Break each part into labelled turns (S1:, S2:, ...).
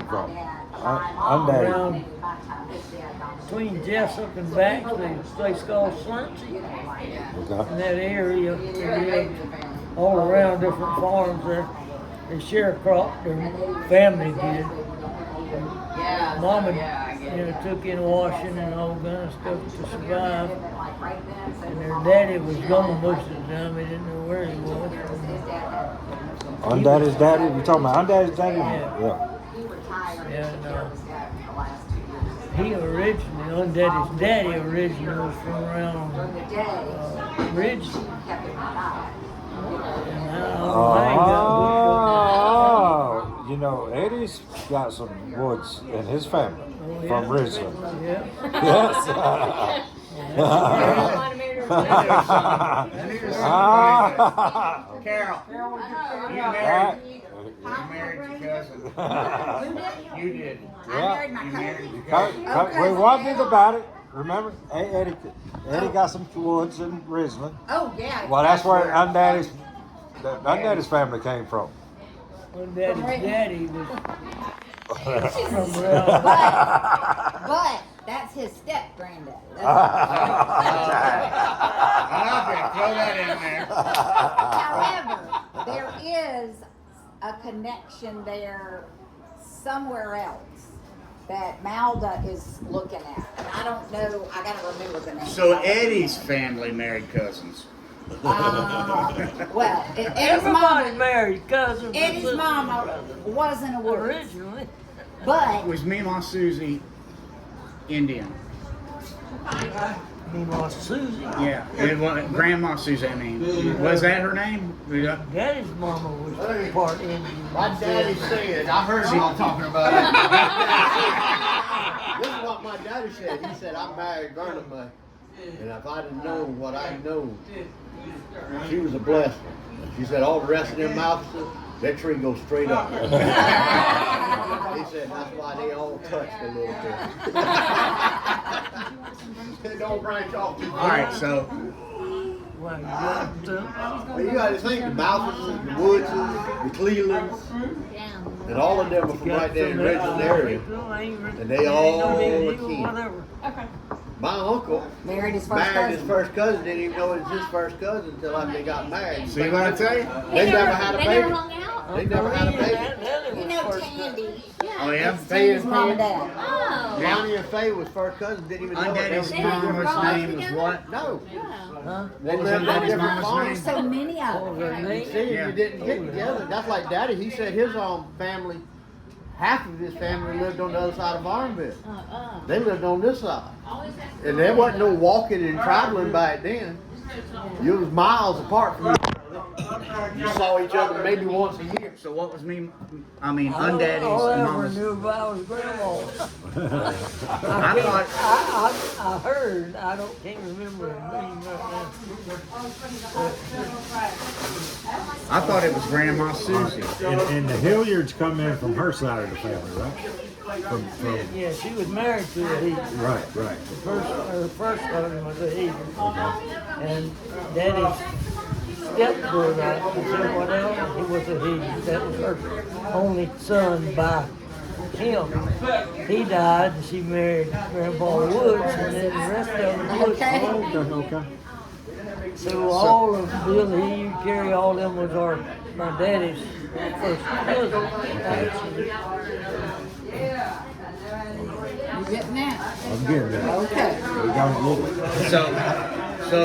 S1: from? Undaddy.
S2: Around between Jessup and Baxley, a place called Slimpsy.
S1: Okay.
S2: In that area, they lived all around different farms there. They sharecropped, their family did. Mama, took in washing and all kind of stuff to survive. And their daddy was gone most of the time. They didn't know where he was.
S1: Undaddy's daddy? You talking about Undaddy's daddy?
S2: Yeah. And he originally, Undaddy's daddy originally was from around Ridge.
S1: You know, Eddie's got some woods in his family from Ridgeland.
S2: Yeah.
S1: Yes.
S3: Carol, you married your cousin. You did.
S4: I married my cousin.
S1: We wondered about it. Remember, Eddie got some woods in Ridgeland.
S4: Oh, yeah.
S1: Well, that's where Undaddy's family came from.
S2: Undaddy's daddy was from
S4: But that's his step granddad.
S3: Okay, throw that in there.
S4: However, there is a connection there somewhere else that Malda is looking at. And I don't know, I gotta remember the name.
S3: So Eddie's family married cousins.
S4: Well, Eddie's
S2: everybody
S4: mama,
S2: married cousins.
S4: Eddie's mama wasn't a word.
S2: Originally.
S4: But
S3: Was Meemaw Susie Indian?
S2: Meemaw Susie.
S3: Yeah, it was Grandma Susie. I mean, was that her name? Yeah.
S2: Daddy's mama was part Indian.
S5: My daddy said, I heard y'all talking about it. This is what my daddy said. He said, I married Grandma, and if I'd have known what I know, she was a blessing. She said, all the rest of them mouths, that tree goes straight up. He said, that's why they all touched a little bit. They don't branch off too far.
S3: All right, so
S2: Well,
S5: You got to think, the Malthus, the Woodses, the Clevelands, and all of them are from right there in the Richland area. And they all are kin. My uncle
S4: married his
S5: married his
S4: first
S5: first cousin, didn't even know it was his first cousin until after they got married.
S3: see what I tell you?
S5: They never had a
S6: They
S5: baby.
S6: never hung out.
S5: They never had a baby.
S4: cousin. You know Tandy.
S3: Oh yeah.
S4: Tandy's mom and dad.
S6: Oh.
S5: Lonnie and Faye was first cousins, didn't even know it. They
S3: Undaddy's
S5: were different
S3: mama's
S5: moms.
S3: name was what?
S5: No.
S2: Huh?
S5: They lived on
S3: Undaddy's
S5: different
S3: mama's
S5: farms.
S4: There's so many of
S2: What was
S4: them.
S2: her name?
S5: See,
S3: Yeah.
S5: you didn't get together. That's like Daddy. He said his family, half of his family lived on the other side of Barnville. They lived on this side. And there wasn't no walking and traveling back then. You was miles apart from each other. You saw each other maybe once a year.
S3: So what was Undaddy's
S2: All I ever
S3: mama's?
S2: knew about was grandma.
S3: I thought
S2: I heard, can't remember her name right
S3: I thought it was Grandma Susie.
S1: And the Hilliards come in from her side of the family, right? From
S2: now. Yeah, she was married to a heathen.
S1: right.
S2: Her first husband was a heathen. And Daddy's stepbrother, I said what else? He was a heathen. That was her only son by him. He died and she married Grandpa Woods, and then the rest of them Woods.
S1: Okay.
S2: So all of Bill Hilliard, Carrie, all of them was my daddy's first cousin. Actually.
S4: You getting that?
S1: I'm getting that.
S4: Okay.
S1: We got a little.
S3: So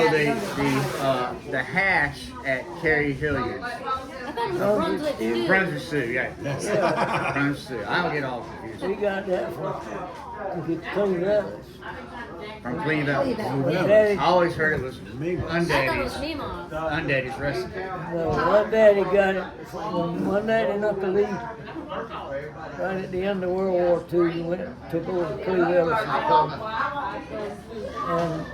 S3: the hash at Carrie Hilliard's.
S6: I thought it was Brunswick too.
S3: Brunswick Stew, yeah. Brunswick Stew. I don't get all confused.
S2: We got that from Cleveland.
S3: From Cleveland.
S2: Daddy,
S3: I always heard it was
S6: I thought it was
S3: Undaddy's.
S6: Meemaw.
S3: Undaddy's recipe.
S2: one daddy got it when one daddy not to leave. Right at the end of World War II, he went took over Cleveland and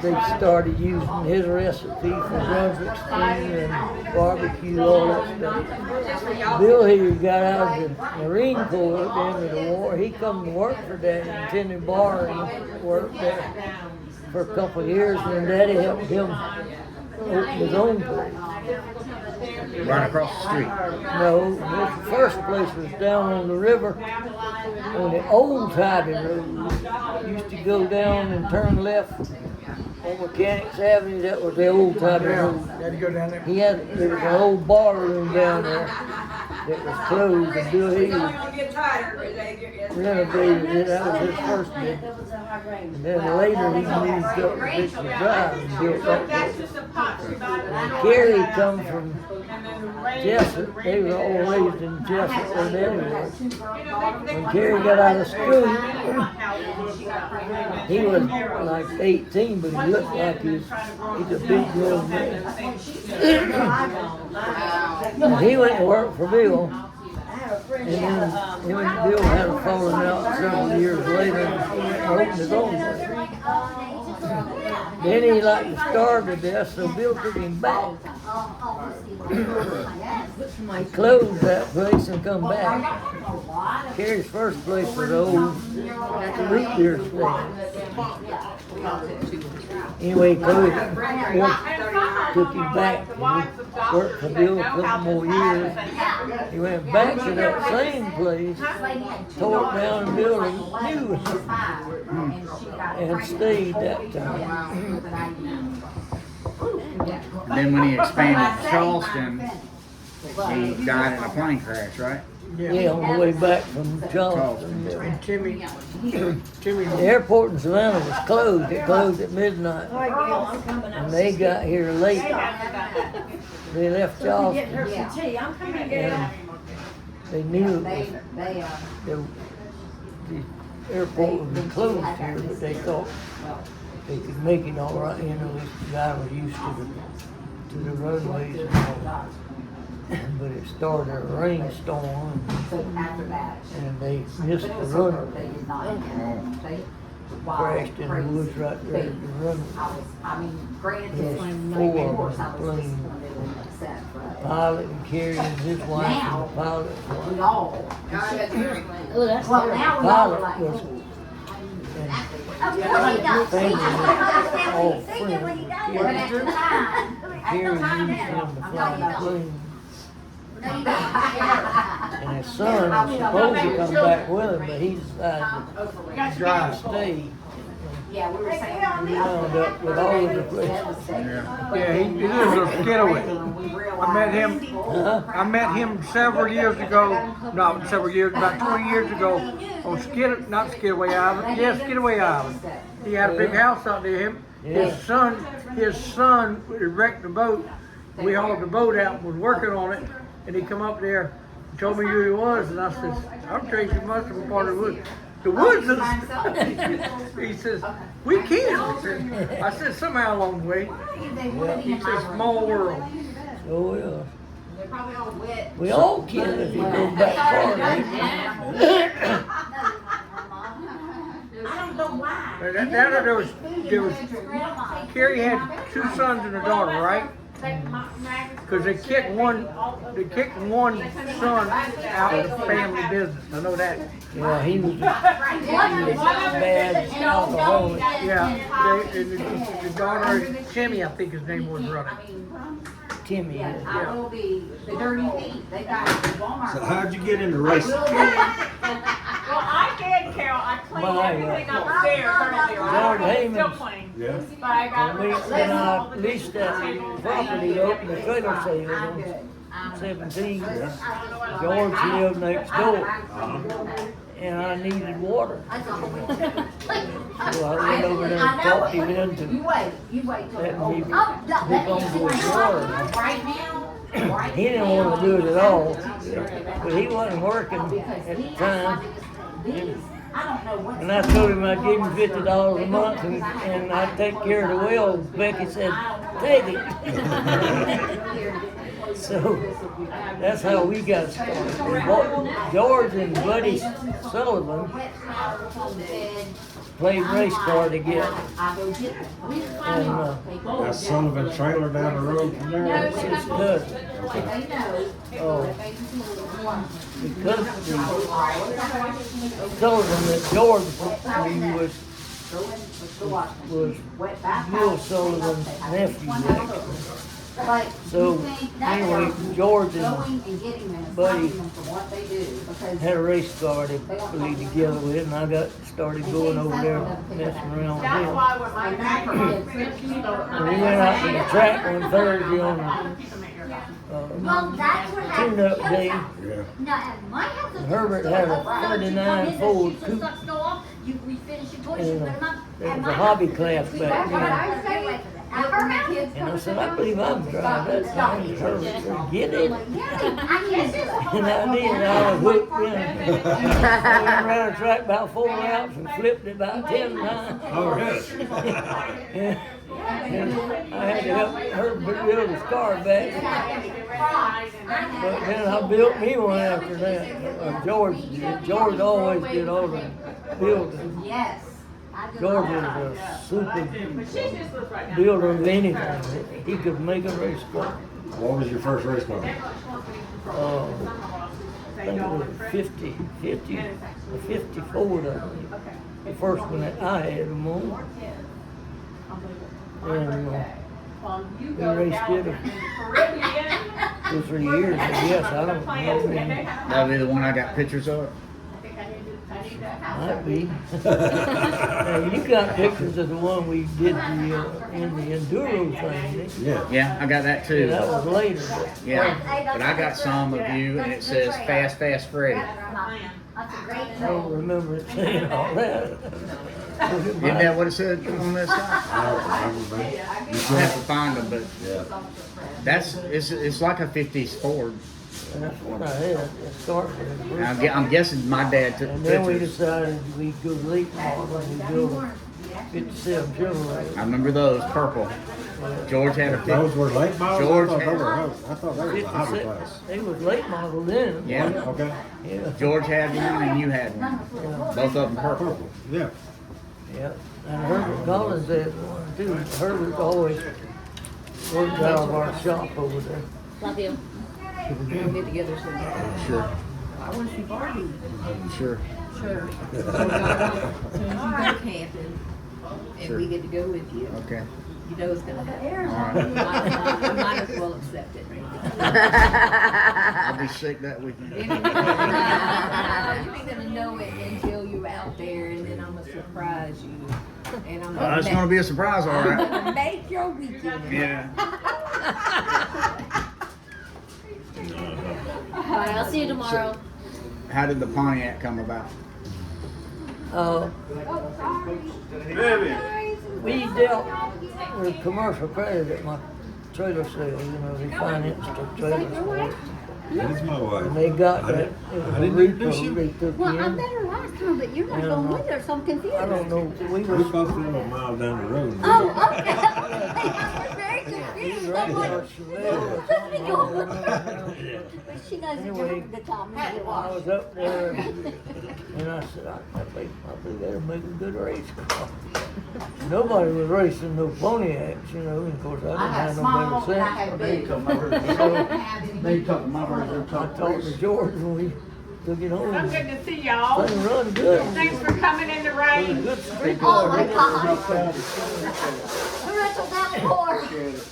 S2: they started using his recipe for Brunswick stew and barbecue, all that stuff. Bill here got out of the Marine Corps at the end of the war. He come to work for Daddy in Tenney Bar and worked there for a couple of years, and Daddy helped him open his own place.
S3: Right across the street.
S2: No, the first place was down on the river, on the old Tybee Road. Used to go down and turn left on Mechanics Avenue. That was the old Tybee Road.
S7: Had to go down there.
S2: There was an old bar room down there that was closed, and Bill Hill renovated it. That was his first bid. And then later he moved up to Richmond Drive and built that place. Gary come from Jessup. They were all raised in Jessup where Daddy was. When Gary got out of school, he was like 18, but he looked like he's a big grown man. He went to work for Bill. And then him and Bill had a falling out several years later and opened his own place. Then he like to starve to death, so Bill took him back. He closed that place and come back. Carrie's first place was the old root beer stand. Anyway, he closed it. Bill took him back. He worked for Bill a couple more years. He went back to that same place, tore it down and built a new one, and stayed that time.
S3: Then when he expanded to Charleston, he died in a plane crash, right?
S2: Yeah, on the way back from Charleston.
S7: And Timmy,
S2: The airport in Savannah was closed. It closed at midnight. And they got here late. They left Charleston. And they knew the airport would be closed here, but they thought they could make it all right. You know, this guy was used to the runways and all. But it started a rainstorm and they missed the runway. Crashed in the woods right there at the runway. There's 4 of them in the plane. The pilot and Carrie and his wife and the pilot's wife.
S6: Oh, that's
S2: The pilot was all friends. Carrie used him to fly the plane. And his son was supposed to come back with him, but he decided to stay. He wound up with all of the places.
S7: yeah, he lives in Skidaway. I met him several years ago, not several years, about 20 years ago, on not Skidaway Island, yeah, Skidaway Island. He had a big house out there. His son wrecked the boat. We hauled the boat out and was working on it. And he come up there and told me who he was, and I said, I'm Tracy Mustard from part of the woods. The woods is, he says, we can't. I said, somehow along the way. He says, small world.
S2: Oh, yeah. We all can if you go back far.
S7: And down there was, Carrie had 2 sons and a daughter, right? Because they kicked one son out of the family business. I know that.
S2: Yeah, he was bad alcoholic.
S7: Yeah, the daughter, Timmy, I think his name was running.
S2: Timmy.
S4: I will be the dirty feet. They got it at Walmart.
S1: So how'd you get into racing?
S8: Well, I did, Carol. I cleaned everything upstairs earlier.
S2: George
S8: I'm still
S2: Heyman's.
S8: clean.
S1: Yeah.
S8: But I got
S2: When I leased that property, opened the trailer sale on 17, George lived next door. And I needed water. So I went over there and talked him into
S4: You wait.
S2: letting me hook onto his water.
S4: Right now.
S2: He didn't want to do it at all, but he wasn't working at the time. And I told him I'd give him $50 a month and I'd take care of the well. Becky said, take it. So that's how we got started. George and Buddy Sullivan played race car together. And
S1: That Sullivan trailer down the road from there.
S2: that's his cousin. Oh, because the Sullivan that George knew was Bill Sullivan's nephew. So anyway, George and Buddy had a race car they put together with, and I got started going over there and messing around with
S8: That's
S2: him.
S8: why when my neighbor
S2: And we went out to the track one Thursday on
S6: Well, that's what happened.
S2: tune-up day.
S1: Yeah.
S6: Now, at my house,
S2: And Herbert had a 39 Ford coupe.
S6: You refinish your toys, you
S2: And
S6: put them up.
S2: it
S6: At
S2: was
S6: my
S2: a hobby
S6: house,
S2: class
S6: we
S2: back
S6: got what
S2: then.
S6: I say. At her house.
S2: And I said, I believe I can drive that thing. Herbert said, get it.
S6: Yeah, I can do
S2: And I did, I was hooked in. I went around the track about 4 laps and flipped it about 10 times.
S1: Oh, really?
S2: And I had to help her build his car back. But then I built me one after that. George did. George always did all the building.
S4: Yes.
S2: George was a super
S8: But she just looks right now.
S2: builder of anything. He could make a race car.
S1: What was your first race car?
S2: I think it was a 54, I think. The first one that I had him on. And we raced it for 2 or 3 years, I guess. I don't know.
S3: That'll be the one I got pictures of.
S2: Might be. Now, you got pictures of the one we did in the enduro thing, didn't you?
S1: Yeah.
S3: Yeah, I got that too.
S2: That was later. But
S3: Yeah, but I got some of you, and it says Fast Freddy.
S6: That's a great
S2: I don't remember it saying all that.
S3: Isn't that what it said on this side?
S1: I don't remember, man. You
S3: I have
S1: sure?
S3: to find them, but
S1: Yeah.
S3: it's like a 50s Ford.
S2: That's what I had to start with.
S3: I'm guessing my dad took
S2: And then we
S3: pictures.
S2: decided we'd go late model and we built a 57 Chevrolet.
S3: I remember those purple. George had a
S1: Those
S3: picture.
S1: were late models?
S3: George
S1: I thought they
S3: had-
S1: were, I thought they were the hobby
S2: 56.
S1: class.
S2: They was late model then.
S3: Yeah.
S1: Okay.
S2: Yeah.
S3: George had one and you had one. Both of them purple.
S1: Purple, yeah.
S2: Yeah. And Herbert Collins had one too. Herbert always worked out of our shop over there.
S6: Love you. We'll get together soon.
S3: Sure,
S6: I want to see Barbie.
S3: sure.
S6: Sure. As soon as you go camping, and
S3: Sure.
S6: we get to go with you,
S3: Okay.
S6: you know it's gonna happen.
S3: All
S6: You
S3: right.
S6: might as well accept it,
S3: I'll be sick that weekend.
S6: You ain't gonna know it until you're out there, and then I'm gonna surprise you. And I'm
S3: It's gonna be a surprise, all right.
S6: gonna make your weekend.
S3: Yeah.
S6: All right, I'll see you tomorrow.
S3: How did the Pontiac come about?
S2: We dealt with commercial credit at my trailer sale, you know, they financed the trailers for it.
S1: That's my wife.
S2: And they got that, it was
S1: I
S2: a
S1: didn't introduce
S2: repo
S1: you.
S2: they took
S6: Well, I
S2: in.
S6: met her last time, but you're not
S2: Yeah,
S6: going
S2: no.
S6: with her, so I'm confused.
S2: I don't know, we
S1: We
S2: was,
S1: both live a mile down the road.
S6: Oh, okay. I was very confused. I'm like, but she knows
S2: Anyway,
S6: the time.
S2: I was up there and I said, I think that'll make a good race car. Nobody was racing no Pontiacs, you know, and of course I
S4: I
S2: didn't
S4: had
S2: have no
S4: small
S2: better
S4: and I had
S2: sense.
S4: big.
S2: So
S3: They took my version.
S2: I talked to George when we took it home.
S8: I'm good to see y'all.
S2: Thing run good.
S8: Thanks for coming in the
S2: It was a
S8: rain.
S2: good street
S6: Oh,
S2: car.
S6: my
S2: They
S6: God.
S2: just-
S6: Who wrestled that before?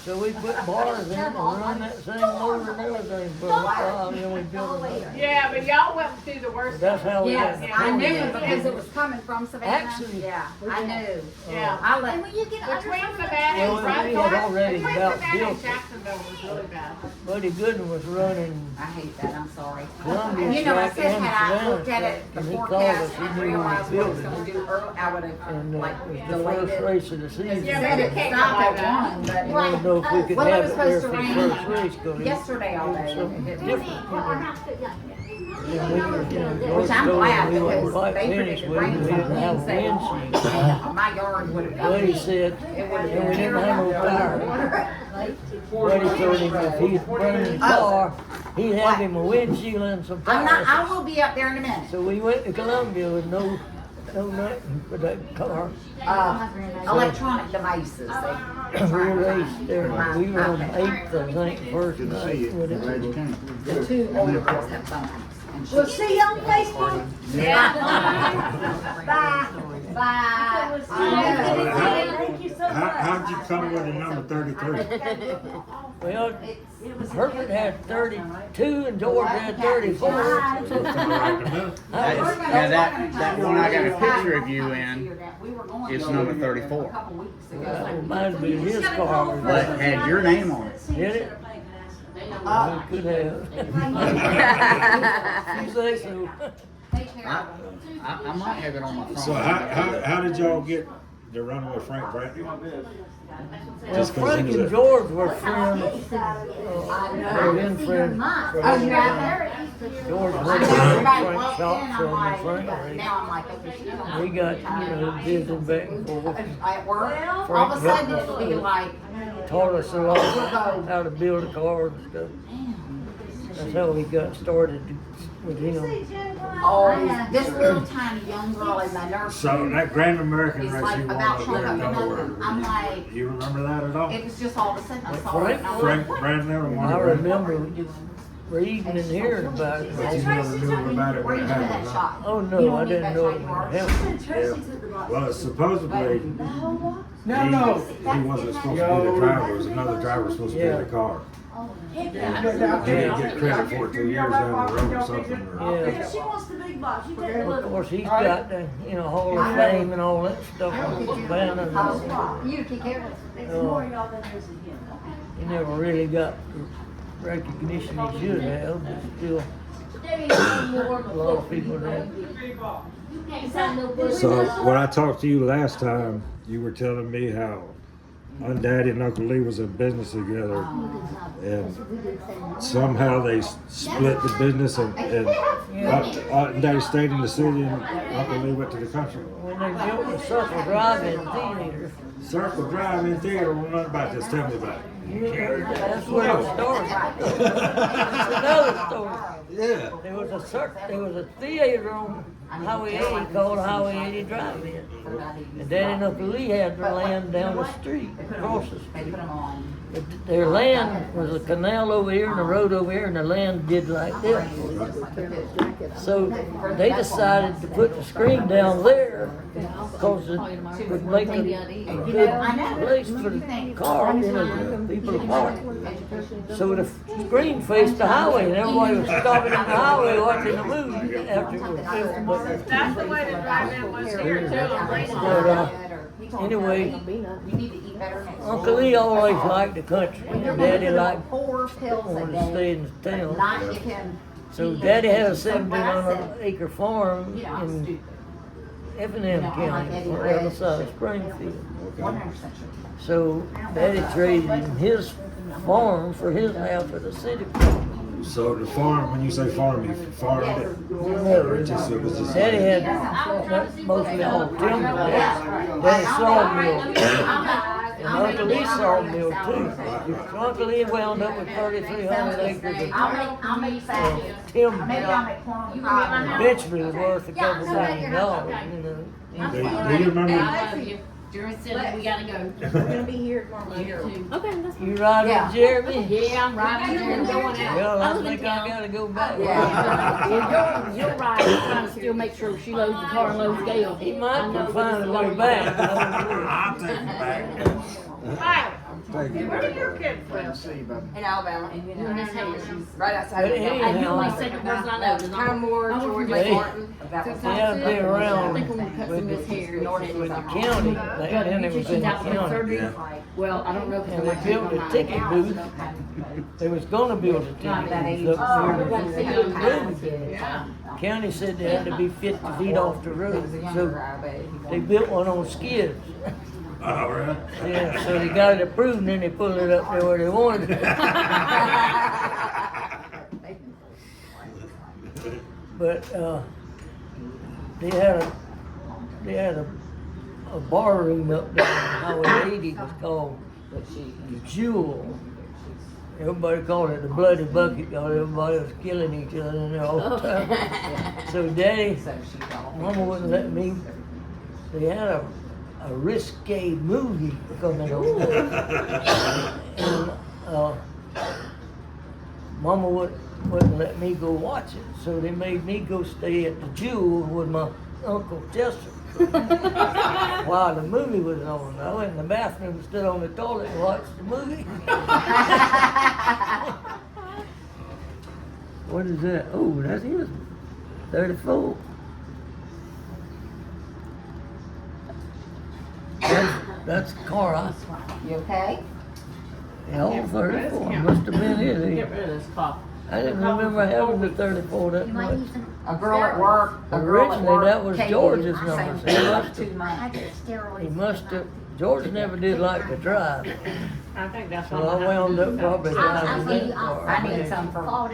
S2: So we put bars in and run that same motor and everything for a while, and then we built it up.
S8: Yeah, but y'all went through the worst.
S2: That's how we
S4: Yes,
S2: had the
S4: I knew
S2: Pontiac.
S4: because it was coming from Savannah.
S2: Actually,
S4: Yeah, I knew.
S8: Yeah.
S4: I
S6: And
S4: let,
S6: when you get under
S8: Between
S6: some of the-
S8: Savannah
S2: Well,
S8: and
S2: we had
S8: Bradford,
S2: already
S8: between
S2: about
S8: Savannah
S2: built
S8: and
S2: it.
S8: Jacksonville was really bad.
S2: Buddy Gooden was running
S4: I hate that, I'm sorry.
S2: Columbia
S4: You know, I
S2: track
S4: said
S2: and
S4: had I
S2: Savannah
S4: looked at it,
S2: track,
S4: the
S2: and he called
S4: forecast,
S2: us, he
S4: and
S2: knew we
S4: realized
S2: was
S4: what it was
S2: building
S4: gonna
S2: it.
S4: do early, I would have,
S2: And
S4: like,
S2: it was the
S4: delayed
S2: first
S4: it.
S2: race of the season.
S8: Yeah,
S4: Said
S8: but
S4: it
S8: it can't
S4: stopped
S8: go
S4: at
S8: like
S4: one,
S2: I
S4: but
S2: don't know if we could
S4: Well, it
S2: have
S4: was
S2: it there
S4: supposed
S2: for
S4: to
S2: the
S4: rain
S2: first race, 'cause
S4: yesterday all day.
S2: something
S4: It
S2: different.
S4: was-
S6: Or have to, yeah.
S2: Yeah, we were, you know,
S4: Which
S2: George
S4: I'm
S2: told
S4: glad
S2: us we wouldn't
S4: because
S2: quite
S4: they
S2: finish
S4: predicted
S2: with it,
S4: rain
S2: we
S4: from
S2: didn't have a
S4: Wednesday
S2: wind
S4: on.
S2: sheet.
S4: My yard would have.
S2: Buddy said,
S4: It would have
S2: and we
S4: been
S2: didn't have no tire. Buddy told him if he'd run his car, he'd have him a windshield and some
S4: I'm not, I
S2: tires.
S4: will be up there in a minute.
S2: So we went to Columbia with no nothing for that car.
S4: Electronic devices.
S2: We raced there, we were on 8th, I think, first night. When it
S3: Glad you
S2: was-
S3: came.
S4: The two older girls have phones. and
S6: We'll
S4: she-
S6: see you on Facebook.
S4: Bye. Bye.
S6: Thank you so much.
S1: How'd you come with the number 33?
S2: Well, Herbert had 32 and George had 34.
S3: That one I got a picture of you in is number 34.
S2: That reminds me of his car.
S3: But had your name on it.
S2: Did it? We could have. You say so.
S3: I might have it on my phone.
S1: So how did y'all get to run with Frank Bradley?
S2: Well,
S1: Just 'cause
S2: Frank
S1: he was
S2: and
S1: a-
S2: George were friends. They've been friends for a long time. George worked at Frank shop from the Frank race. We got, visiting back and forth.
S4: At work, all
S2: Frank
S4: of a sudden
S2: helped
S4: it'd be
S2: us,
S4: like,
S2: taught us a lot how to build a car and stuff. That's how we got started with him.
S4: oh, this little tiny young girl in my nursery.
S1: So that Grand American
S4: It's
S1: race
S4: like
S1: you won
S4: about
S1: up there in
S4: trying to
S1: Delaware,
S4: remember. I'm like,
S1: you remember that at all?
S4: it was just all of a sudden I saw it.
S2: Frank?
S4: and I was
S1: Frank
S4: like,
S1: Bradley won.
S2: I remember reading and hearing about it.
S1: But you never knew about it
S4: where
S1: when
S4: did
S1: it
S4: you get that
S1: happened, huh?
S4: shot?
S2: Oh
S4: You
S2: no,
S4: don't
S2: I
S4: need
S2: didn't
S4: that
S2: know
S4: shot
S2: it
S4: yours.
S2: happened.
S1: Yeah. Well, supposedly
S3: No.
S1: he wasn't supposed to be the driver. It was another driver supposed to be in the car. He didn't get credit for it 2 years down the road or something. Or,
S2: Yeah.
S6: She wants the big box. You take
S2: Of
S6: the little.
S2: course, he's got the, Hall of Fame and all that stuff on his banner. and all.
S4: You take care of it.
S6: It's more y'all than there's in him.
S2: He never really got the recognition he should have, but still, a lot of people did.
S1: So when I talked to you last time, you were telling me how Daddy and Uncle Lee was in business together, and somehow they split the business, and Daddy stayed in the city, and Uncle Lee went to the country.
S2: When they built the Circle Drive-In Theater,
S1: Circle Drive-In Theater, well, nothing about this. Tell me about it.
S2: that's where it started. That's another story.
S1: Yeah.
S2: There was a theater on Highway 80 called Highway 80 Drive-In. And Daddy and Uncle Lee had their land down the street, across the street. But their land was a canal over here and a road over here, and the land did like this. So they decided to put the screen down there because it would make a good place for the car, people to park. So the screen faced the highway, and everybody was stopping in the highway watching the movie after it was filmed. But,
S8: That's the way the drive-in was here too.
S2: anyway,
S4: You need to eat better next
S2: Uncle Lee always liked the country, and Daddy liked
S4: Four pills a
S2: wanted to stay
S4: day.
S2: in town.
S4: Not give him.
S2: So Daddy had a 1,700-acre farm in Effingham County, on the other side of Springfield.
S4: 100% sure.
S2: So Daddy traded in his farm for his half of the city.
S1: So the farm, when you say farm, you farmed it? Or it was just
S2: Daddy had mostly all timber. Daddy sawmill. And Uncle Lee sawmill too. So Uncle Lee wound up with 3,300 acres of
S4: I'll make fat.
S2: timber.
S4: Maybe I'll make corn pie.
S2: Eventually it was worth a couple $1 million,
S1: Do you remember?
S6: During Sunday, we gotta go.
S8: We're gonna be here tomorrow later too.
S6: Okay, that's
S2: You riding with Jeremy?
S6: Yeah, I'm riding there and going out.
S2: Well, I think I gotta go back.
S6: Yeah, you'll ride, I'm trying to still make sure she loads the car and loads Gail.
S2: He might can find a way back.
S1: I'll take you back.
S8: Hi,
S1: Thank you.
S8: where are your kids from?
S4: In Alabama.
S6: Doing this hair.
S4: Right outside
S2: But
S4: of
S6: And you're
S2: anyhow,
S6: my second person I know. 'cause I'm-
S4: Tom Moore,
S6: I'm
S4: George
S6: from
S4: Martin. That was
S2: He had to be around
S6: I think I'm gonna cut some of this hair.
S2: with the county. Back then it was in the county.
S1: Yeah.
S6: Well, I don't know if it's
S2: And
S6: gonna
S2: they built a ticket booth. They was gonna build a ticket booth up here.
S8: Yeah.
S2: County said they had to be 50 feet off the road, so they built one on skids.
S1: All right.
S2: Yeah, so they got it approved and then they pulled it up there where they wanted it. But, they had a bar room up there on Highway 80, it was called the Jewel. Everybody called it the Bloody Bucket, because everybody was killing each other in there all the time. So Daddy, Mama wouldn't let me, they had a risque movie coming over. And, Mama wouldn't let me go watch it, so they made me go stay at the Jewel with my Uncle Chester. While the movie was on, I went in the bathroom, stood on the toilet and watched the movie. What is that? Oh, that's his. 34. That's the car
S4: You okay?
S2: old 34. Must have been it.
S8: Get rid of this pop.
S2: I didn't remember having the 34 that much.
S4: A girl at work. A girl at
S2: Originally,
S4: work
S2: that was
S4: came
S2: George's
S4: in,
S2: number.
S4: saying
S2: He
S4: for
S2: must
S4: 2
S2: have,
S4: months.
S2: he must have, George never did like to drive.
S8: I think that's
S2: So I wound up probably driving that car.
S4: I need some for.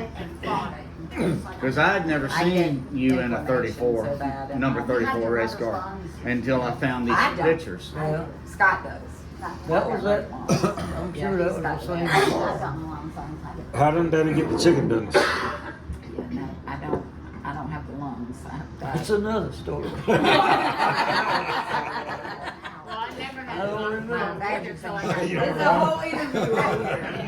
S3: Because I had never seen you in a 34, number 34 race car until I found these
S4: I don't.
S3: pictures.
S2: Yeah,
S4: Scott does.
S2: that was that, I'm sure that was the same car.
S1: How done Daddy get the chicken dinners?
S4: No, I don't have the lungs.
S2: That's another story.
S8: Well, I never
S2: I
S8: had
S2: don't
S8: the
S2: remember.
S8: until I got
S1: You
S8: COVID.
S1: don't
S4: whole interview right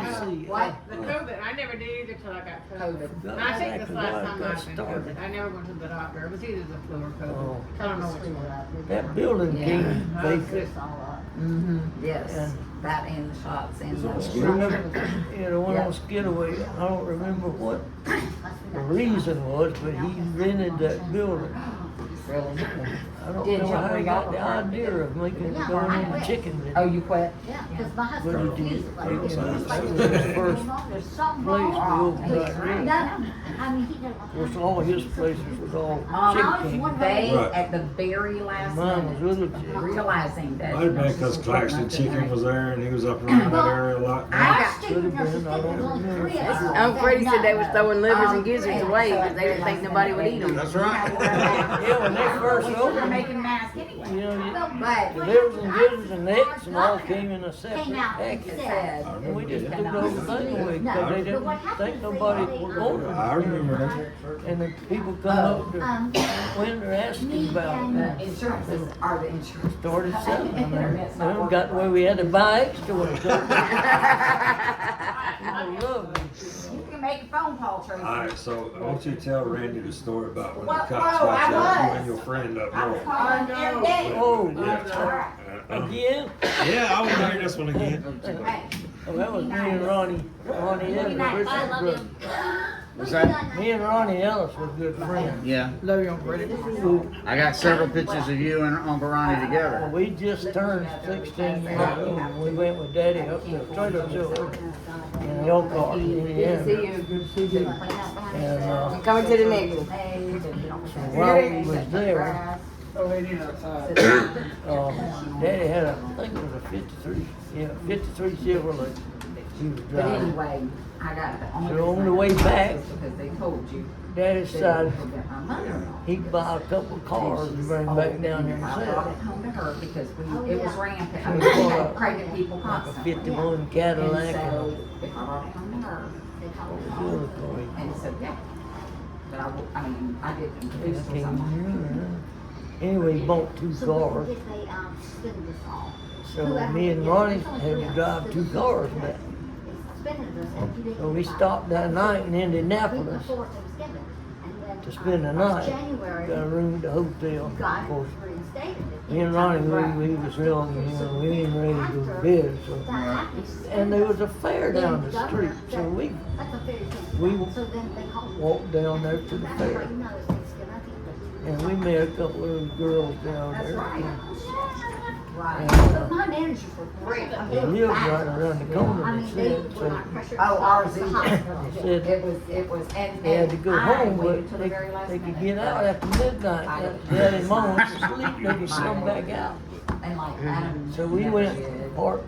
S2: Let's see.
S4: What?
S8: The COVID, I never did either till I got COVID.
S4: COVID.
S8: And I think this
S2: Exactly
S8: last
S2: why it
S8: time
S2: got
S8: I've been
S2: started.
S8: COVID. I never went to the doctor. It was either the flu or COVID.
S2: Oh.
S8: I don't know which one.
S2: That building
S4: Yeah.
S2: came
S8: I was
S2: vacant.
S8: sick.
S4: Mm-hmm, yes,
S2: Yeah.
S4: that and the shots and
S2: Remember, yeah, the one on Skidaway, I don't remember what the reason was, but he rented that building.
S4: Really?
S2: I don't
S4: Did
S2: know
S4: you
S2: how he
S4: bring
S2: got
S4: up
S2: the
S4: a friend?
S2: idea of making, going in the chicken business.
S4: Oh, you quit?
S2: But he did. That was his first place we opened right here. Of course, all his places was all chicken.
S4: They,
S1: Right.
S4: at the very last
S2: Mine was
S4: minute,
S2: little chicken.
S4: realizing that.
S1: Might have been because Claxton Chicken was there and he was up around that area a lot.
S2: Could have been, I don't remember.
S9: Freddie said they was throwing livers and gizzards away because they didn't think nobody would eat them.
S3: That's right.
S2: Yeah, when they first
S4: We're
S2: opened,
S4: making masks anyway.
S2: you know,
S4: But
S2: the livers and gizzards and necks and all came in a separate
S4: it
S2: package.
S4: said,
S2: And we just threw the whole thing away because they didn't think nobody would order
S1: I
S2: it.
S1: remember that.
S2: And the people come up to when they're asking about it.
S4: insurances are the insurance.
S2: Started selling them. And got the way we had to buy extra ones. People loved them.
S4: You can make a phone call, Tracy.
S1: Alright, so I want you to tell Randy the story about when the
S4: Well,
S1: cops
S4: no,
S1: got you,
S4: I
S1: you
S4: was.
S1: and your friend up
S4: I was
S1: north.
S4: calling every day.
S2: Oh,
S1: Yeah.
S2: again?
S1: Yeah, I want to hear this one again.
S4: Hey,
S2: Oh, that was me and Ronnie Ellis, Richard's brother.
S3: Was that?
S2: Me and Ronnie Ellis were good friends.
S3: Yeah.
S7: Love you, Freddie.
S3: I got several pictures of you and Uncle Ronnie
S2: Well,
S3: together.
S2: we just turned 16 years old and we went with Daddy up to Trailer Silver in Elkhart, Indiana.
S9: See you. Good to see you.
S2: And
S9: Coming to the next one.
S2: while we was there, Daddy had a, I think it was a 53 Chevrolet he was
S4: But
S2: driving.
S4: anyway, I got the
S2: So on the way back,
S4: because they told you.
S2: Daddy
S4: that
S2: decided
S4: you get my mother-in-law.
S2: he'd buy a couple of cars and bring back down here
S4: I brought
S2: himself.
S4: it home to her because it was rampant. I
S2: We
S4: mean, we
S2: bought
S4: had
S2: a-
S4: pregnant people
S2: Like a
S4: constantly.
S2: 51 Cadillac
S4: And
S2: and
S4: so, if I brought it home to her,
S2: a Chevrolet.
S4: and it's okay. But I mean, I didn't
S2: I
S4: introduce her
S2: can't
S4: something.
S2: remember. Anyway, he bought two cars. So me and Ronnie had to drive two cars back. So we stopped that night in Indianapolis to spend the night. Got a room at the hotel. Of course, me and Ronnie, we was real, you know, we ain't ready to go to bed. So. And there was a fair down the street, so we walked down there to the fair. And we met a couple of those girls down there.
S4: Right.
S2: And,
S4: My managers were great.
S2: they lived right around the corner, they said, so
S4: Oh, ours either.
S2: they said
S4: It was, and.
S2: they had to go
S4: I
S2: home,
S4: waited
S2: but
S4: till the very last
S2: they could
S4: minute.
S2: get out after midnight. That Daddy and Mom went to sleep, they could come back out.
S4: And like Adam.
S2: So we
S4: never
S2: went
S4: did.
S2: parked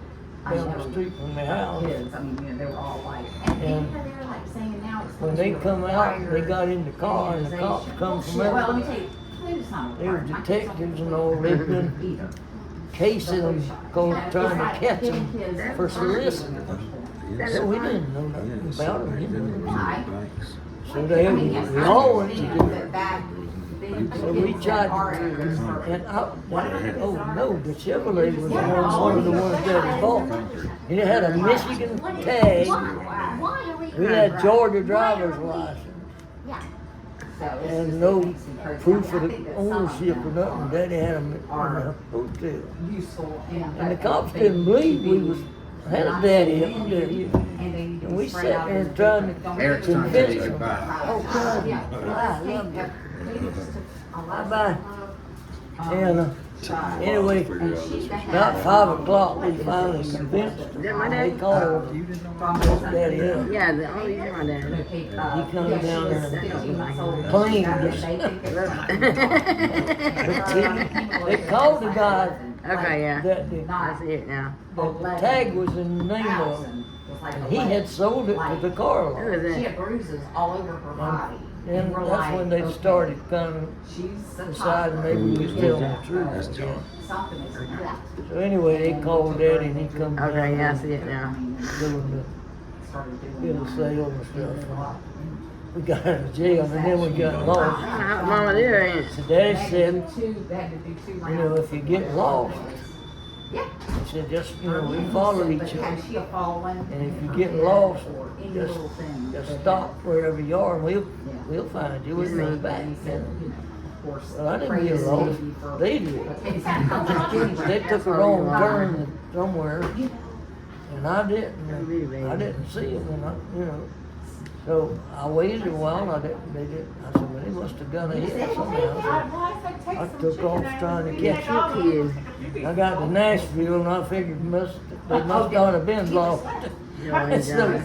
S2: down the street from the house.
S4: Kids, I mean, you know, they were all like, and they were like saying now it's.
S2: When they come out, they got in the car and the cops come from
S4: Well, let me
S2: everywhere.
S4: tell you, Flute's not
S2: They were
S4: required.
S2: detectives and all, they'd been
S4: Either.
S2: casing them, trying to catch them for soliciting. So we didn't know nothing about them. Didn't know.
S4: Right.
S2: So they all went to do
S4: But
S2: it.
S4: back then,
S2: So we tried to, and oh no, the Chevrolet was one of the ones that he bought. It had a Michigan tag. We had Georgia driver's license. and no proof of the ownership or nothing. Daddy had them in the hotel. And the cops didn't believe we had a daddy up there. And we sat there trying to
S3: Eric's trying to
S2: convince
S3: say
S2: them.
S3: goodbye.
S2: Oh, God, I love you. Bye-bye. And anyway, about 5 o'clock, we finally convinced him.
S9: that my dad?
S2: They called his daddy up.
S9: Yeah, oh, you're my dad.
S2: He come down there and plane just, they called the guy
S9: Okay, yeah.
S2: that the,
S9: I see it now.
S2: that the tag was in the name of, and he had sold it to the car
S9: Who
S2: lot.
S9: is
S4: She
S9: it?
S4: had bruises all over her body.
S2: And that's when they started kind of deciding maybe we was telling the truth.
S4: Something is wrong.
S2: So anyway, they called Daddy and he come down
S9: Okay, yeah, I
S2: and
S9: see it now.
S2: doing the bill of sale and stuff. We got out of jail and then we got lost.
S9: Mama there, ain't it?
S2: So Daddy said,
S4: They had to do 2 rounds.
S2: you know, if you get lost,
S4: Yeah.
S2: he said, just, you know, we follow each other.
S4: Had she a fallen?
S2: And if you get lost,
S4: Or any
S2: just,
S4: little thing.
S2: just stop wherever you are and we'll find you. We'll bring you back. Well, I didn't get lost. They did. They took a wrong turn somewhere, and I didn't see them, and you know. So I waited a while. They didn't. I said, well, they must have gone ahead somehow. So I took off trying to catch up.
S9: Kid.
S2: I got to Nashville, and I figured they must not have been lost. And so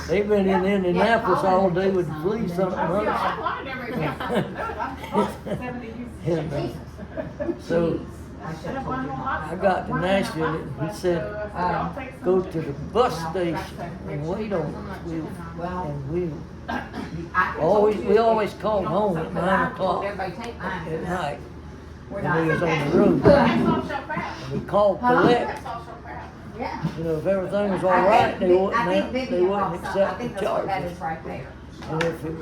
S2: they've been in Indianapolis all day with the police on the And so I got to Nashville and he said, go to the bus station and wait on us. We always called home at 9 o'clock at night when we was on the road. And we called collect. You know, if everything was all right, they wouldn't accept the charges. And if it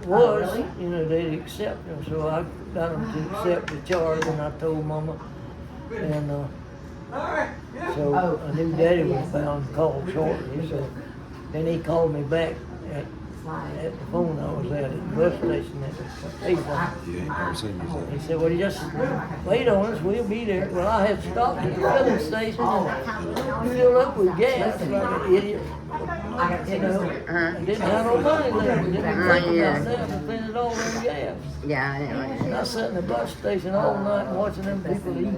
S2: was, you know, they'd accept them. So I got them to accept the charge, and I told Mama. And so I knew Daddy was bound to call shortly. So then he called me back at the phone I was at the bus station at the payphone. He said, well, you just wait on us, we'll be there. Well, I had stopped at the filling station and filled up with gas like an idiot. You know, I didn't have no money left. Didn't think about that, I spent it all in gas.
S9: Yeah, I know.
S2: And I sat in the bus station all night watching them people eat.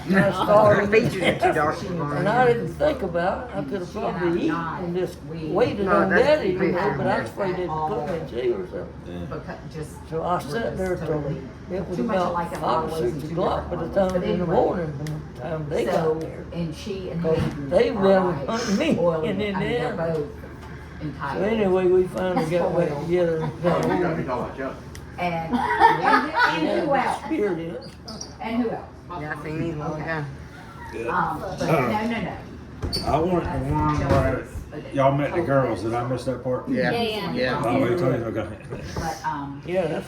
S2: And I started.
S9: Features are too dark.
S2: And I didn't think about it. I could have probably eaten and just waited on Daddy, you know, but I was afraid they'd put me in jail or something. So I sat there till it was about 5 or 6 o'clock by the time in the morning, from the time they got there. Because they were hunting me in Indiana. So anyway, we finally got back together and got home.
S4: And who else?
S2: Spirit in it.
S4: And who else?
S9: Yeah, I seen these ones, yeah.
S4: But no.
S1: I want the one where y'all met the girls. Did I miss that part?
S3: Yeah.
S9: Yeah.
S1: Oh, wait till you, okay.
S4: But,
S2: Yeah, that's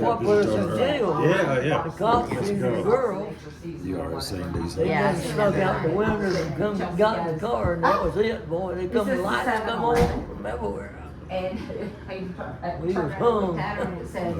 S2: what put us in jail.
S1: Yeah.
S2: The cops and the girls,
S1: You already seen these.
S2: they
S9: Yeah.
S2: just snuck out the windows and come and got in the car, and that was it, boy. They come, the lights come on from everywhere.
S4: and
S2: We was hung.
S4: pattern that said,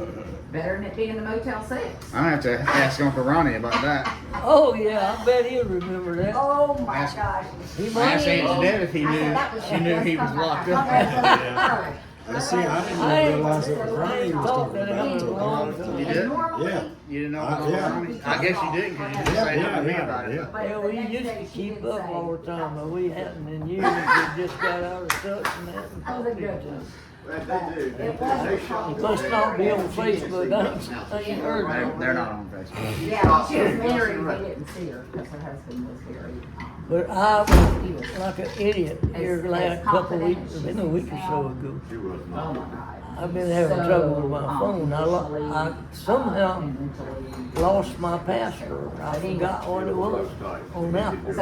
S4: better than it being in the Motel 6.
S3: I'm gonna have to ask Uncle Ronnie about that.
S2: Oh, yeah, I bet he'll remember that.
S4: Oh my
S3: Ask-
S4: gosh.
S2: He
S5: I
S2: might.
S5: asked Aunt Deb if he
S4: I said,
S5: knew,
S4: that was
S5: she
S4: the
S5: knew
S4: best
S5: he was
S4: time
S5: locked
S4: I-
S5: up.
S1: Let's see, I didn't
S2: I
S1: even realize it was
S2: ain't
S1: Ronnie was
S2: thought
S1: talking
S2: that
S1: about
S2: it was
S1: it.
S2: long
S5: You
S2: time.
S5: did?
S4: Normally,
S1: Yeah.
S5: You didn't know
S1: Yeah.
S5: Uncle Ronnie? I guess you didn't, because you didn't say nothing to me about it.
S4: but
S2: Yeah,
S4: the
S2: we
S4: next
S2: used
S4: day
S2: to
S4: she
S2: keep
S4: did
S2: up
S4: say,
S2: all the time, but we hadn't in years. We just got out of touch and that. And
S4: Oh,
S2: talked
S4: the
S2: to each other.
S4: goodness.
S5: It
S2: You must not be on Facebook. I ain't heard of
S3: They're
S2: it.
S3: not on Facebook.
S4: Yeah, she was married, we didn't see her, because her husband was very,
S2: But I was like an idiot here the last couple of weeks, it's been a week or so ago.
S4: oh my God.
S2: I've been having trouble with my phone. I somehow lost my password. I forgot what it was on Apple.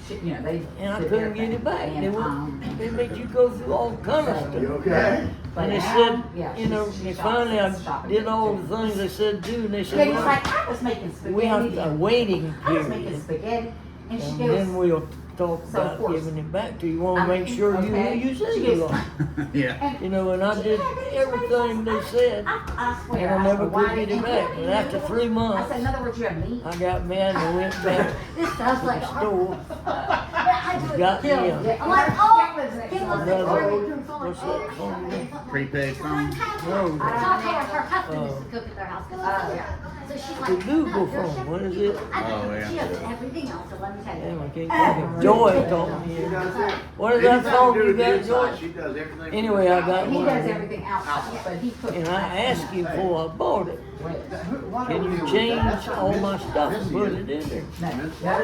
S4: So, you know, they.
S2: And I
S4: did
S2: couldn't
S4: their
S2: get it
S4: thing.
S2: back.
S4: And,
S2: They make you go through all kind of stuff.
S5: Okay.
S2: And they said, you know, and finally I did all the things they said do, and they
S4: Yeah,
S2: said,
S4: he's
S2: well,
S4: like, I was making spaghetti.
S2: we have a waiting
S4: I was making
S2: period.
S4: spaghetti, and she
S2: And
S4: goes,
S2: then we'll talk about giving it back to you. You wanna make sure you who you say you are.
S3: Yeah.
S2: You know, and I did everything they said, and I never could get it back. And after 3 months,
S10: In other words, you have me.
S2: I got mad and went back
S10: This sounds
S2: to
S10: like
S2: the
S10: a
S2: store,
S10: I do it
S2: got
S10: still.
S2: me
S10: I'm like, oh, he was
S2: another,
S10: already
S2: what's that phone name?
S3: Prepaid phone.
S2: No,
S10: her husband used to cook at their house. So she's
S2: the
S10: like,
S2: Google phone, what is it?
S3: Oh, yeah.
S10: She does everything else, so let me tell you.
S2: Damn, I can't think of it. Joy told me. What is that phone you got, Joy?
S5: She does everything.
S2: Anyway, I got
S10: He
S2: one.
S10: does everything outside, but he cooks.
S2: And I asked him before I bought it, can you change all my stuff and put it in there?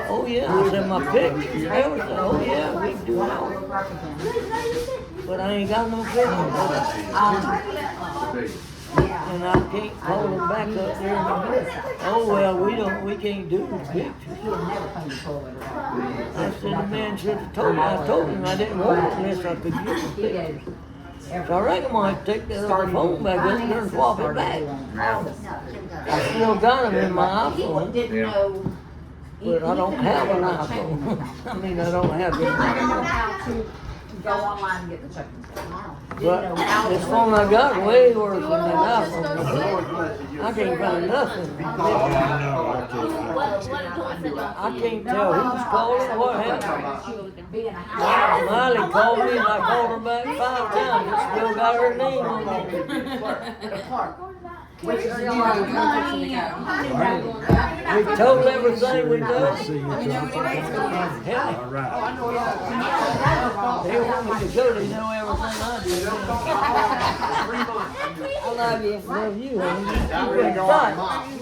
S2: Oh yeah, I said my pictures, everything. Oh yeah, we can do it all. But I ain't got no pictures. And I can't call them back up there and do it. Oh well, we can't do the pictures. I said the man should have told me. I told him I didn't want it unless I could get the pictures. So I reckon I'm gonna take that other phone back up there and swap it back. I still got them in my iPhone,
S10: Didn't know.
S2: but I don't have an iPhone. I mean, I don't have
S10: I didn't know
S2: it.
S10: how to go online and get the check.
S2: But this phone I got way worse than that iPhone. I can't find nothing. I can't tell who's calling, what happened. Miley called me and I called her back 5 times. It still got her name on it. We told everything we done.
S1: See you
S2: Yeah.
S1: All right.
S2: They want me to go, they know everything I do. I love you. Love you, honey. You